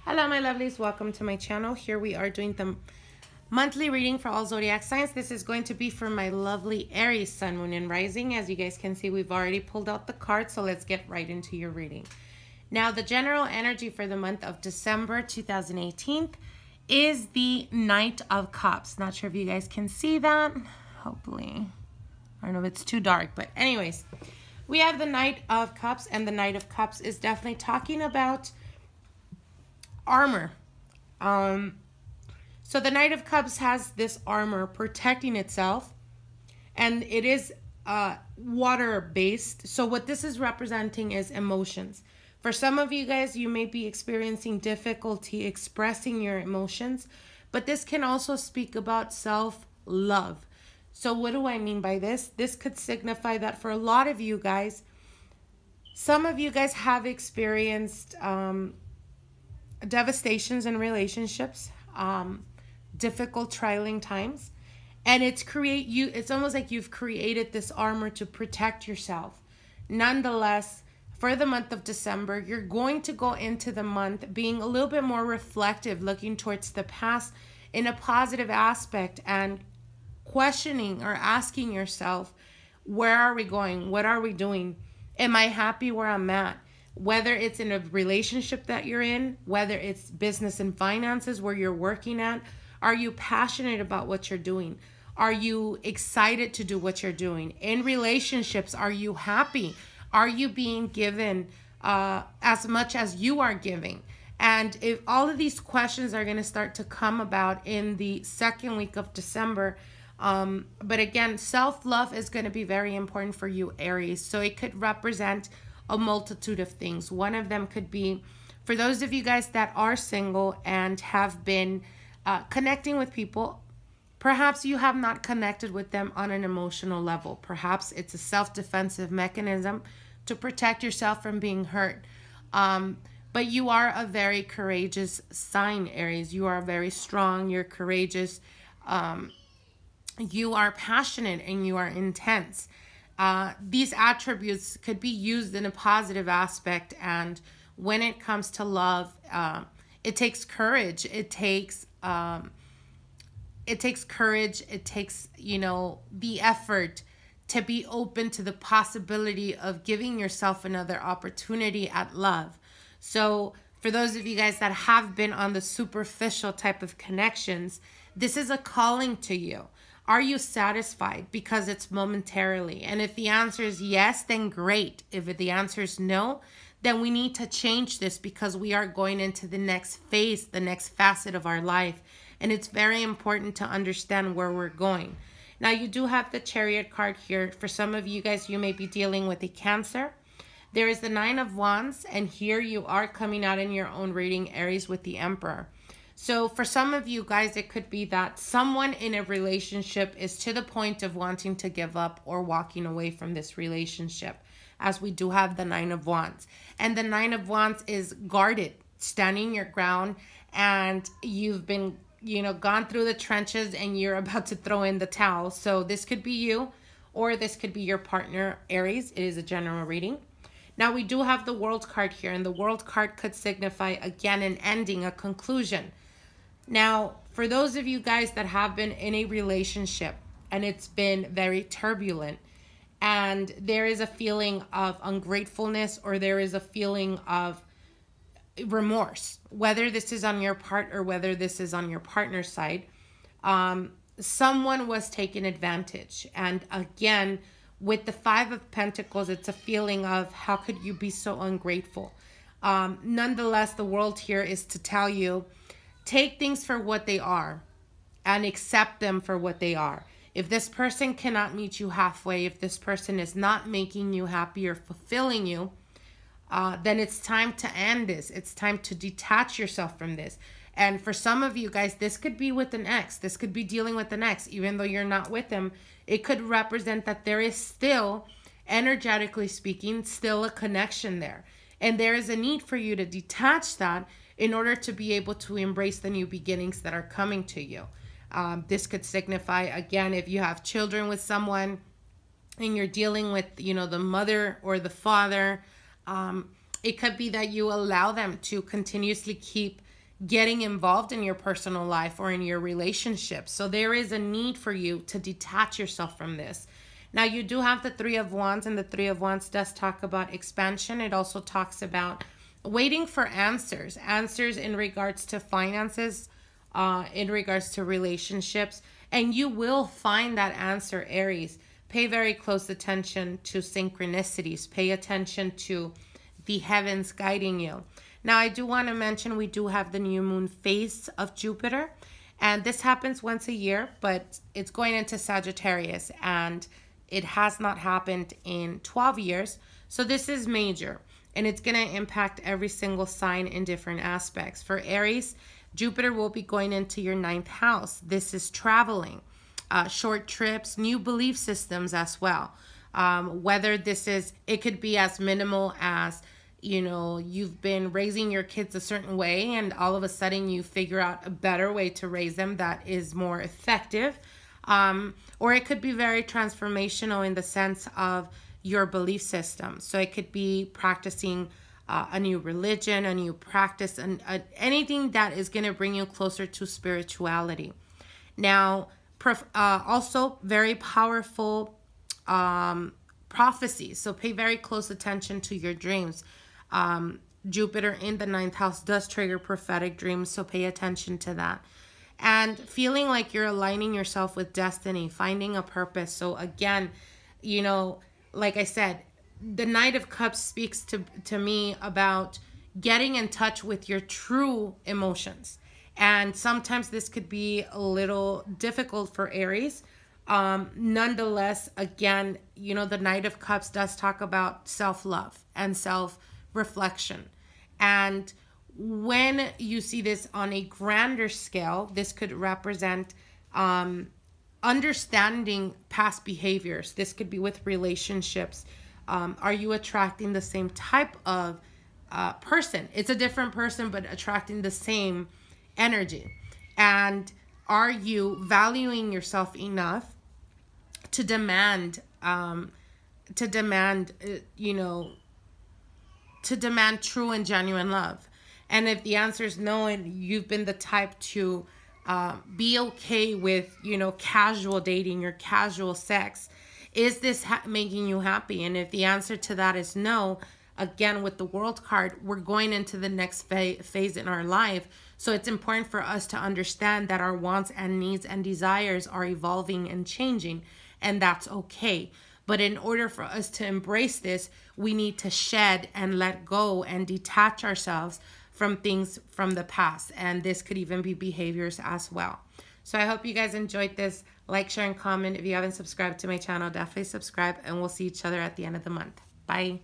Hello my lovelies, welcome to my channel. Here we are doing the monthly reading for all zodiac signs. This is going to be for my lovely Aries sun, moon, and rising. As you guys can see, we've already pulled out the cards, so let's get right into your reading. Now the general energy for the month of December 2018 is the Knight of Cups. Not sure if you guys can see that. Hopefully. I don't know if it's too dark, but anyways, we have the Knight of Cups, and the Knight of Cups is definitely talking about armor. So the Knight of Cups has this armor protecting itself, and it is water based. So what this is representing is emotions. For some of you guys, you may be experiencing difficulty expressing your emotions, but this can also speak about self-love. So what do I mean by this? This could signify that for a lot of you guys, some of you guys have experienced devastations in relationships, difficult trialing times, and it's almost like you've created this armor to protect yourself. Nonetheless, for the month of December, you're going to go into the month being a little bit more reflective, looking towards the past in a positive aspect and questioning or asking yourself, where are we going? What are we doing? Am I happy where I'm at? Whether it's in a relationship that you're in, whether it's business and finances where you're working at, are you passionate about what you're doing? Are you excited to do what you're doing? In relationships, are you happy? Are you being given as much as you are giving? And if all of these questions are going to start to come about in the second week of December, but again, self-love is going to be very important for you, Aries. So it could represent a multitude of things. One of them could be, for those of you guys that are single and have been connecting with people, perhaps you have not connected with them on an emotional level. Perhaps it's a self-defensive mechanism to protect yourself from being hurt. But you are a very courageous sign, Aries. You are very strong, you're courageous, you are passionate, and you are intense. These attributes could be used in a positive aspect, and when it comes to love, it takes courage. It takes courage. It takes, the effort to be open to the possibility of giving yourself another opportunity at love. So for those of you guys that have been on the superficial type of connections, this is a calling to you. Are you satisfied? Because it's momentarily. And if the answer is yes, then great. If the answer is no, then we need to change this, because we are going into the next phase, the next facet of our life. And it's very important to understand where we're going. Now, you do have the Chariot card here. For some of you guys, you may be dealing with a Cancer. There is the Nine of Wands, and here you are coming out in your own reading, Aries, with the Emperor. So for some of you guys, it could be that someone in a relationship is to the point of wanting to give up or walking away from this relationship, as we do have the Nine of Wands. And the Nine of Wands is guarded, standing your ground, and you've been, gone through the trenches and you're about to throw in the towel. So this could be you, or this could be your partner, Aries. It is a general reading. Now we do have the World card here, and the World card could signify, again, an ending, a conclusion. Now, for those of you guys that have been in a relationship and it's been very turbulent, and there is a feeling of ungratefulness, or there is a feeling of remorse, whether this is on your part or whether this is on your partner's side, someone was taking advantage. And again, with the Five of Pentacles, it's a feeling of, how could you be so ungrateful? Nonetheless, the World here is to tell you, take things for what they are and accept them for what they are. If this person cannot meet you halfway, if this person is not making you happy or fulfilling you, then it's time to end this. It's time to detach yourself from this. And for some of you guys, this could be with an ex. This could be dealing with an ex. Even though you're not with them, it could represent that there is still, energetically speaking, still a connection there. And there is a need for you to detach that in order to be able to embrace the new beginnings that are coming to you. This could signify, again, if you have children with someone and you're dealing with, the mother or the father, it could be that you allow them to continuously keep getting involved in your personal life or in your relationships. So there is a need for you to detach yourself from this. Now, you do have the Three of Wands, and the Three of Wands does talk about expansion. It also talks about waiting for answers in regards to finances, in regards to relationships, and you will find that answer, Aries. Pay very close attention to synchronicities. Pay attention to the heavens guiding you. Now, I do want to mention we do have the new moon phase of Jupiter, and this happens once a year, but it's going into Sagittarius, and it has not happened in 12 years. So this is major, and it's going to impact every single sign in different aspects. For Aries, Jupiter will be going into your 9th house. This is traveling, short trips, new belief systems as well. Whether this is, it could be as minimal as, you know, you've been raising your kids a certain way and all of a sudden you figure out a better way to raise them that is more effective. Or it could be very transformational in the sense of your belief system. So it could be practicing a new religion, a new practice, and anything that is going to bring you closer to spirituality. Now, also very powerful prophecies. So pay very close attention to your dreams. Jupiter in the 9th house does trigger prophetic dreams, so pay attention to that. And feeling like you're aligning yourself with destiny, finding a purpose. So again, you know, like I said, the Knight of Cups speaks to me about getting in touch with your true emotions. And sometimes this could be a little difficult for Aries. Nonetheless, again, you know, the Knight of Cups does talk about self-love and self-reflection. And when you see this on a grander scale, this could represent understanding past behaviors. This could be with relationships. Are you attracting the same type of person? It's a different person, but attracting the same energy. And are you valuing yourself enough to demand, you know, to demand true and genuine love? And if the answer is no, and you've been the type to be okay with, you know, casual dating or casual sex, is this making you happy? And if the answer to that is no, again, with the World card, we're going into the next phase in our life. So it's important for us to understand that our wants and needs and desires are evolving and changing, and that's okay. But in order for us to embrace this, we need to shed and let go and detach ourselves from things from the past. And this could even be behaviors as well. So I hope you guys enjoyed this. Like, share, and comment. If you haven't subscribed to my channel, definitely subscribe, and we'll see each other at the end of the month. Bye.